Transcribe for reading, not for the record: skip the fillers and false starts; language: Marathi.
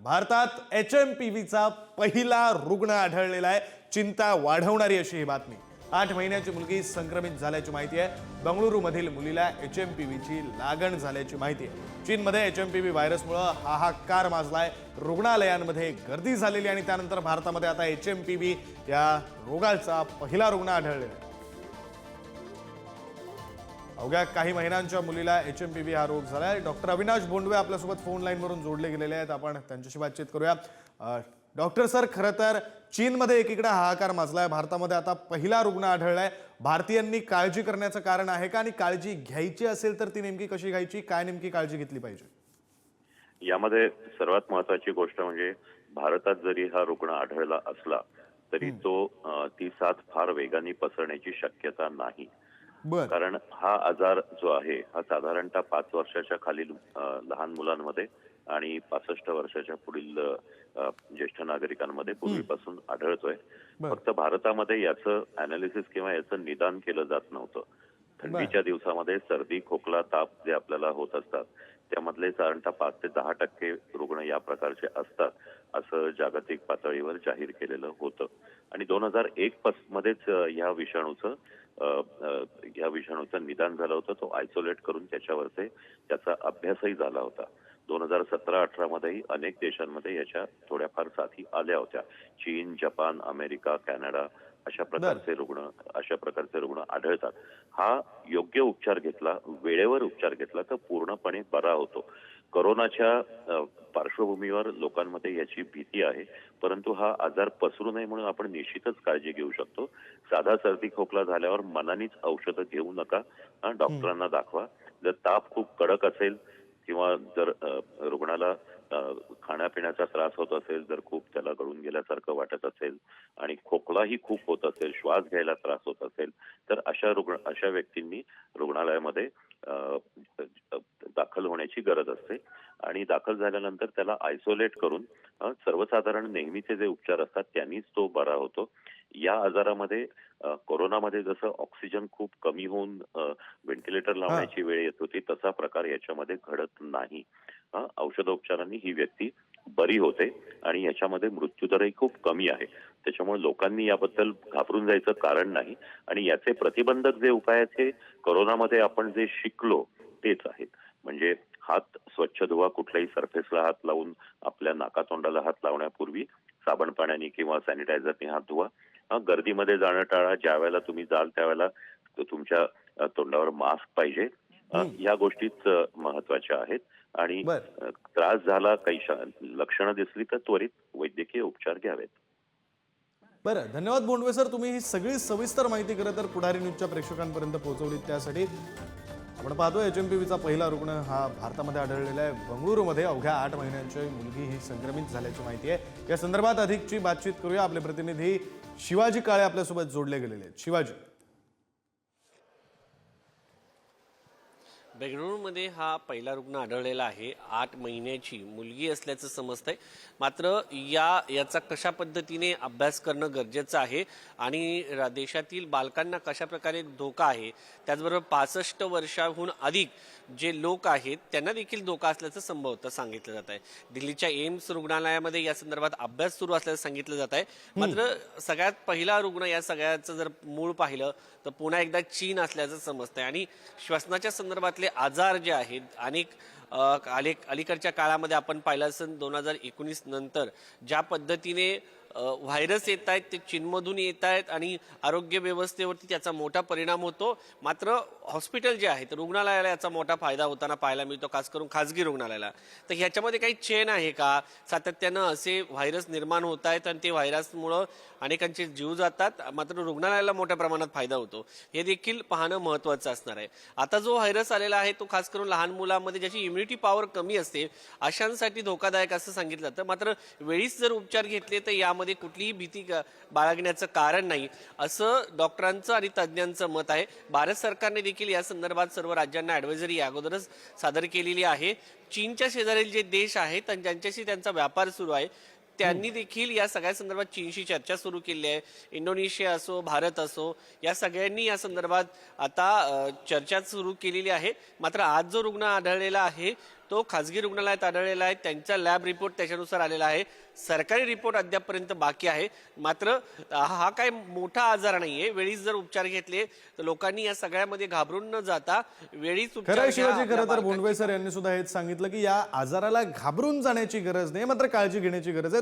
भारतात HMPVचा पहिला रुग्ण आढळलेला आहे। चिंता वाढवणारी अशी ही बातमी। 8 महिन्याची मुलगी संक्रमित झाल्याची माहिती आहे। बंगळुरूमधील मुलीला HMPVची लागण झाल्याची माहिती आहे। चीनमध्ये HMPV व्हायरसमुळे हाहाकार माजलाय। रुग्णालयांमध्ये गर्दी झालेली आणि त्यानंतर भारतामध्ये आता HMPV या रोगाचा पहिला रुग्ण आढळलेला आहे। अवघ्या काही महिन्यांच्या मुलीला HMPV हा रोग झालाय। डॉक्टर अविनाश बोंडवे आपल्यासोबत फोन लाईनवरून जोडले गेलेले आहेत। आपण त्यांच्याशी बातचीत करूया। डॉक्टर सर, खरं तर चीनमध्ये एकीकडे हाहाकार माजलाय, भारतामध्ये आता पहिला रुग्ण आढळलाय। भारतीयांनी काळजी करण्याचं कारण आहे का, आणि काळजी घ्यायची असेल तर ती नेमकी कशी घ्यायची, काय नेमकी काळजी घेतली पाहिजे? यामध्ये सर्वात महत्त्वाची गोष्ट म्हणजे भारतात जरी हा रुग्ण आढळला असला तरी ती साथ फार वेगाने पसरण्याची शक्यता नाही। कारण हा आजार जो आहे हा साधारणतः 5 वर्षाच्या खालील लहान मुलांमध्ये आणि 65 वर्षाच्या पुढील ज्येष्ठ नागरिकांमध्ये पूर्वीपासून आढळतोय। फक्त भारतामध्ये याचं अनालिसिस किंवा याचं निदान केलं जात नव्हतं। थंडीच्या दिवसामध्ये सर्दी, खोकला, ताप जे आपल्याला होत असतात त्यामधले साधारणतः 5 ते 10% रुग्ण या प्रकारचे असतात असं जागतिक पातळीवर जाहीर केलेलं होतं। आणि 2001 मध्येच या विषाणूचं निदान झालं होतं। तो आयसोलेट करून त्याचा अभ्यासही झाला होता। 2017-18 मध्येही अनेक देशांमध्ये याच्या थोड्याफार साथी आल्या होत्या। चीन, जपान, अमेरिका, कॅनडा अशा प्रकारचे रुग्ण आढळतात। हा योग्य उपचार घेतला, वेळेवर उपचार घेतला तर पूर्णपणे बरा होतो। कोरोनाच्या पार्श्वभूमीवर लोकांमध्ये याची भीती आहे, परंतु हा आजार पसरू नये म्हणून आपण निश्चितच काळजी घेऊ शकतो। साधा सर्दी खोकला झाल्यावर मनानेच औषधं घेऊ नका, डॉक्टरांना दाखवा। जर ताप खूप कडक असेल किंवा जर रुग्णाला खाण्यापिण्याचा त्रास होत असेल, जर खूप त्याला गळून गेल्यासारखं वाटत असेल आणि खोकलाही खूप होत असेल, श्वास घ्यायला त्रास होत असेल तर अशा व्यक्तींनी रुग्णालयामध्ये दाखल होण्याची गरज असते। आणि दाखल झाल्यानंतर त्याला आयसोलेट करून सर्वसाधारण नेहमीचे जे उपचार असतात त्यांनीच तो बरा होतो। या आजारामध्ये कोरोनामध्ये जसं ऑक्सिजन खूप कमी होऊन व्हेंटिलेटर लावण्याची वेळ येत होती तसा प्रकार याच्यामध्ये घडत नाही। औषधोपचारांनी ही व्यक्ती बरी होते आणि याच्यामध्ये मृत्यूदरही खूप कमी आहे। त्याच्यामुळे लोकांनी याबद्दल घाबरून जायचं कारण नाही। आणि याचे प्रतिबंधक जे उपाय आहेत ते कोरोनामध्ये आपण जे शिकलो तेच आहेत। म्हणजे हात स्वच्छ धुवा, कुठल्याही सरफेसला हात लावून आपल्या नाकातोंडाला हात लावण्यापूर्वी साबण पाण्याने किंवा सॅनिटायझरने हात धुवा। गर्दीमध्ये जाणं टाळा, ज्या वेळेला तुम्ही जाल त्यावेळेला तुमच्या तोंडावर मास्क पाहिजे। या गोष्टीच महत्वाच्या आहेत। आणि त्रास झाला, काही लक्षणं दिसली तर त्वरित वैद्यकीय उपचार घ्यावेत। बरं, धन्यवाद बोंडवे सर, तुम्ही ही सगळी सविस्तर माहिती खरं तर पुढारी न्यूजच्या प्रेक्षकांपर्यंत पोहोचवली, त्यासाठी। आपण पाहतोय HMPVचा पहिला रुग्ण हा भारतामध्ये आढळलेला आहे। बंगळुरूमध्ये अवघ्या 8 महिन्यांची मुलगी ही संक्रमित झाल्याची माहिती आहे। या संदर्भात अधिकची बातचीत करूया। आपले प्रतिनिधी शिवाजी काळे आपल्यासोबत जोडले गेलेले आहेत। शिवाजी, बेंगळुरूमध्ये हा पहिला रुग्ण आढळलेला आहे। 8 महिन्याची मुलगी असल्याचं समजतंय। मात्र याचा कशा पद्धतीने अभ्यास करणं गरजेचं आहे आणि देशातील बालकांना कशा प्रकारे धोका आहे, त्याचबरोबर 65 वर्षाहून अधिक जे लोक आहेत त्यांना देखील धोका असल्याचं संभवतः सांगितलं जात आहे। दिल्लीच्या एम्स रुग्णालयामध्ये या संदर्भात अभ्यास सुरू असल्याचं सांगितलं जात आहे। मात्र सगळ्यात पहिला रुग्ण या सगळ्याचं जर मूळ पाहिलं तर पुन्हा एकदा चीन असल्याचं समजतंय। आणि श्वसनाच्या संदर्भातले आजार जे आहेत अलीकडच्या काळामध्ये आपण पाहिलं असेल 2019 नंतर ज्या पद्धतीने व्हायरस येत आहेत ते चीनमधून येत आहेत आणि आरोग्य व्यवस्थेवरती त्याचा मोठा परिणाम होतो। मात्र हॉस्पिटल जे आहेत रुग्णालयाला याचा मोठा फायदा होताना पाहायला मिळतो, खास करून खाजगी रुग्णालयाला। तर ह्याच्यामध्ये काही चेन आहे का? सातत्यानं असे व्हायरस निर्माण होत आहेत आणि ते व्हायरसमुळं अनेकांचे जीव जातात, मात्र रुग्णालयाला मोठ्या प्रमाणात फायदा होतो, हे देखील पाहणं महत्त्वाचं असणार आहे। आता जो व्हायरस आलेला आहे तो खास करून लहान मुलांमध्ये ज्याची इम्युनिटी पॉवर कमी असते अशांसाठी धोकादायक असं सांगितलं जातं। मात्र वेळीच जर उपचार घेतले तर यामध्ये कुठलीही भीती बाळगण्याचं कारण नाही असं डॉक्टरांचं आणि तज्ज्ञांचं मत आहे। भारत सरकारने देखील या संदर्भात सर्व राज्यांना ॲडव्हायझरी अगोदरच सादर केलेली आहे। चीनच्या शेजारील जे देश आहेत आणि ज्यांच्याशी त्यांचा व्यापार सुरू आहे त्यांनी देखील या सगळ्या संदर्भात चीनशी चर्चा सुरू केली आहे। इंडोनेशिया असो, भारत असो, या सगळ्यांनी या संदर्भात आता चर्चा सुरू केलेली आहे। मात्र आज जो रुग्ण आढळलेला आहे तो खासगी रुग्णालयात आढळलेला आहे. त्यांचा लॅब रिपोर्ट त्याच्यानुसार आलेला आहे. सरकारी रिपोर्ट अद्यापपर्यंत बाकी आहे. मात्र हा काय मोठा आजार नाहीये. वेळीच जर उपचार घेतले तर लोकांनी या सगळ्यामध्ये घाबरून न जाता वेळीच उपचार खरं घ्या. शिवाजी, आपल्या खरं तर बालकांची भोंडवे सर यांनी सुद्धा हेच सांगितलं की या आजाराला घाबरून जाण्याची गरज नाही, मात्र काळजी घेण्याची गरज आहे.